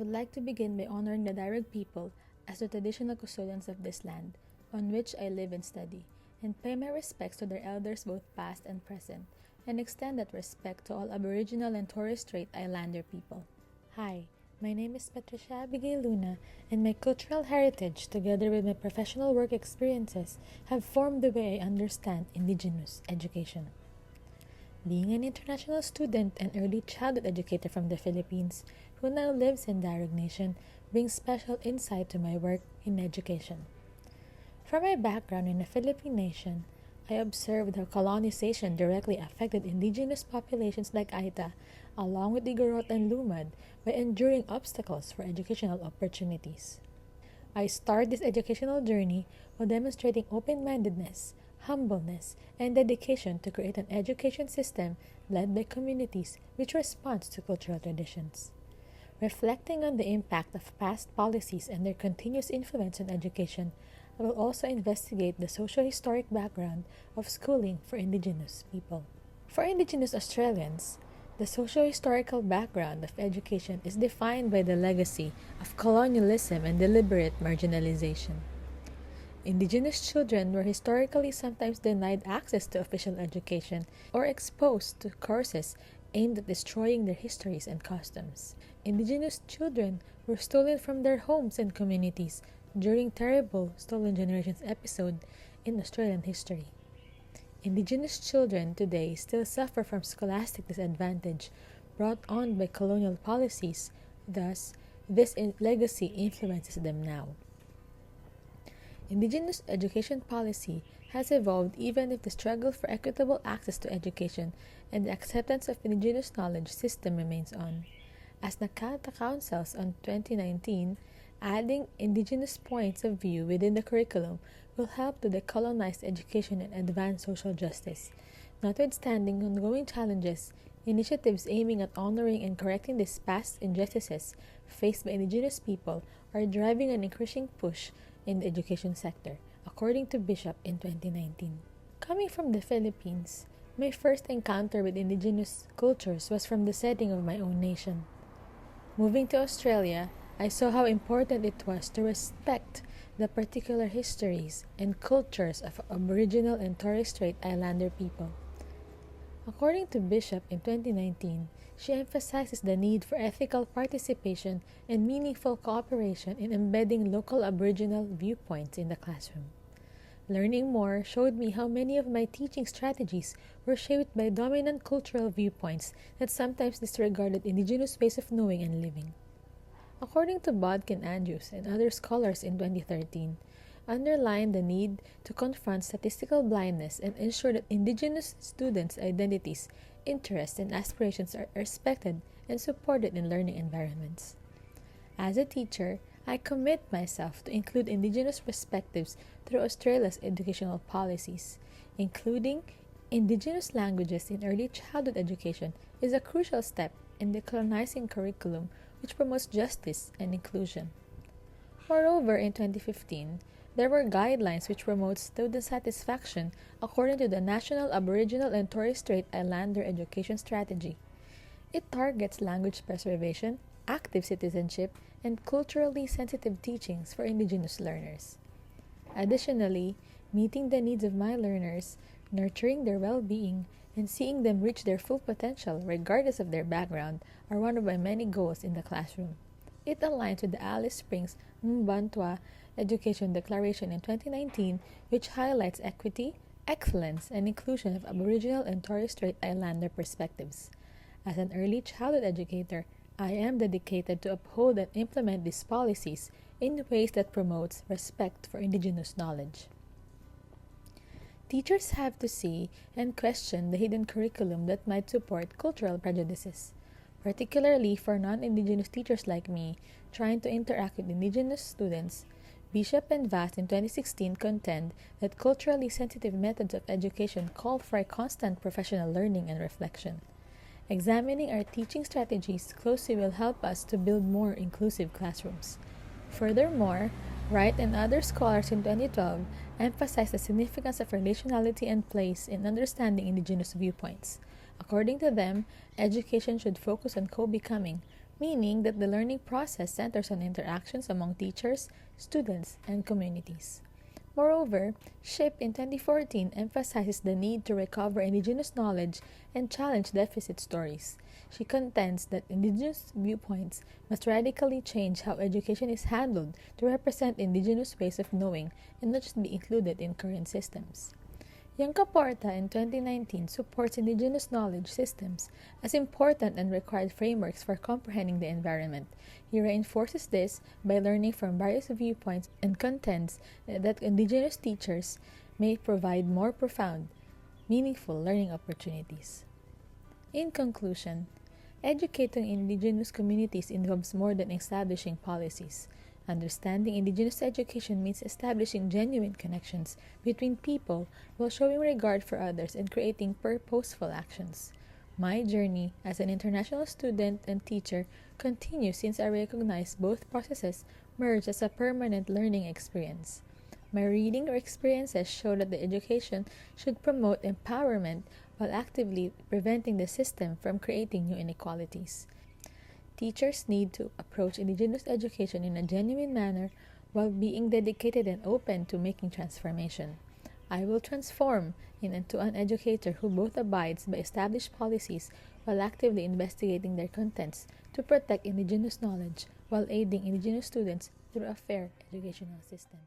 would like to begin by honoring the Darug people as the traditional custodians of this land, on which I live and study, and pay my respects to their elders both past and present, and extend that respect to all Aboriginal and Torres Strait Islander people. Hi, my name is Patricia Abigail Luna, and my cultural heritage, together with my professional work experiences, have formed the way I understand Indigenous education. Being an international student and early childhood educator from the Philippines, who now lives in Darug Nation, brings special insight to my work in education. From my background in the Philippine nation, I observed how colonization directly affected indigenous populations like Aita, along with Igorot and Lumad, by enduring obstacles for educational opportunities. I start this educational journey while demonstrating open-mindedness, humbleness, and dedication to create an education system led by communities which responds to cultural traditions. Reflecting on the impact of past policies and their continuous influence on education, I will also investigate the socio-historic background of schooling for Indigenous people. For Indigenous Australians, the socio-historical background of education is defined by the legacy of colonialism and deliberate marginalization. Indigenous children were historically sometimes denied access to official education or exposed to courses aimed at destroying their histories and customs. Indigenous children were stolen from their homes and communities during terrible Stolen Generations episode in Australian history. Indigenous children today still suffer from scholastic disadvantage brought on by colonial policies, thus, this legacy influences them now. Indigenous education policy has evolved even if the struggle for equitable access to education and the acceptance of Indigenous knowledge system remains on. As Nakata counsels on 2019, adding Indigenous points of view within the curriculum will help to decolonize education and advance social justice. Notwithstanding ongoing challenges, initiatives aiming at honoring and correcting these past injustices faced by Indigenous people are driving an increasing push in the education sector, according to Bishop in 2019. Coming from the Philippines, my first encounter with Indigenous cultures was from the setting of my own nation. Moving to Australia, I saw how important it was to respect the particular histories and cultures of Aboriginal and Torres Strait Islander people. According to Bishop in 2019, she emphasizes the need for ethical participation and meaningful cooperation in embedding local Aboriginal viewpoints in the classroom. Learning more showed me how many of my teaching strategies were shaped by dominant cultural viewpoints that sometimes disregarded Indigenous ways of knowing and living. According to Bodkin Andrews and other scholars in 2013, underlined the need to confront statistical blindness and ensure that Indigenous students' identities, interests, and aspirations are respected and supported in learning environments. As a teacher, I commit myself to include Indigenous perspectives through Australia's educational policies. Including Indigenous languages in early childhood education is a crucial step in decolonizing curriculum which promotes justice and inclusion. Moreover, in 2015, there were guidelines which promote student satisfaction according to the National Aboriginal and Torres Strait Islander Education Strategy. It targets language preservation, active citizenship, and culturally sensitive teachings for Indigenous learners. Additionally, meeting the needs of my learners, nurturing their well-being, and seeing them reach their full potential regardless of their background are one of my many goals in the classroom. It aligns with the Alice Springs Mbantua Education Declaration in 2019, which highlights equity, excellence, and inclusion of Aboriginal and Torres Strait Islander perspectives. As an early childhood educator, I am dedicated to uphold and implement these policies in ways that promotes respect for Indigenous knowledge. Teachers have to see and question the hidden curriculum that might support cultural prejudices, particularly for non-Indigenous teachers like me trying to interact with Indigenous students. Bishop and Vast in 2016 contend that culturally sensitive methods of education call for a constant professional learning and reflection. Examining our teaching strategies closely will help us to build more inclusive classrooms. Furthermore, Wright and other scholars in 2012 emphasized the significance of relationality and place in understanding Indigenous viewpoints. According to them, education should focus on co-becoming meaning that the learning process centers on interactions among teachers, students, and communities. Moreover, SHIP in 2014 emphasizes the need to recover Indigenous knowledge and challenge deficit stories. She contends that Indigenous viewpoints must radically change how education is handled to represent Indigenous ways of knowing and not just be included in current systems. Yonka Porta in 2019 supports Indigenous knowledge systems as important and required frameworks for comprehending the environment. He reinforces this by learning from various viewpoints and contends that Indigenous teachers may provide more profound, meaningful learning opportunities. In conclusion, educating Indigenous communities involves more than establishing policies. Understanding Indigenous education means establishing genuine connections between people while showing regard for others and creating purposeful actions. My journey as an international student and teacher continues since I recognize both processes merge as a permanent learning experience. My reading or experiences show that the education should promote empowerment while actively preventing the system from creating new inequalities. Teachers need to approach Indigenous education in a genuine manner while being dedicated and open to making transformation. I will transform into an educator who both abides by established policies while actively investigating their contents to protect Indigenous knowledge while aiding Indigenous students through a fair educational system.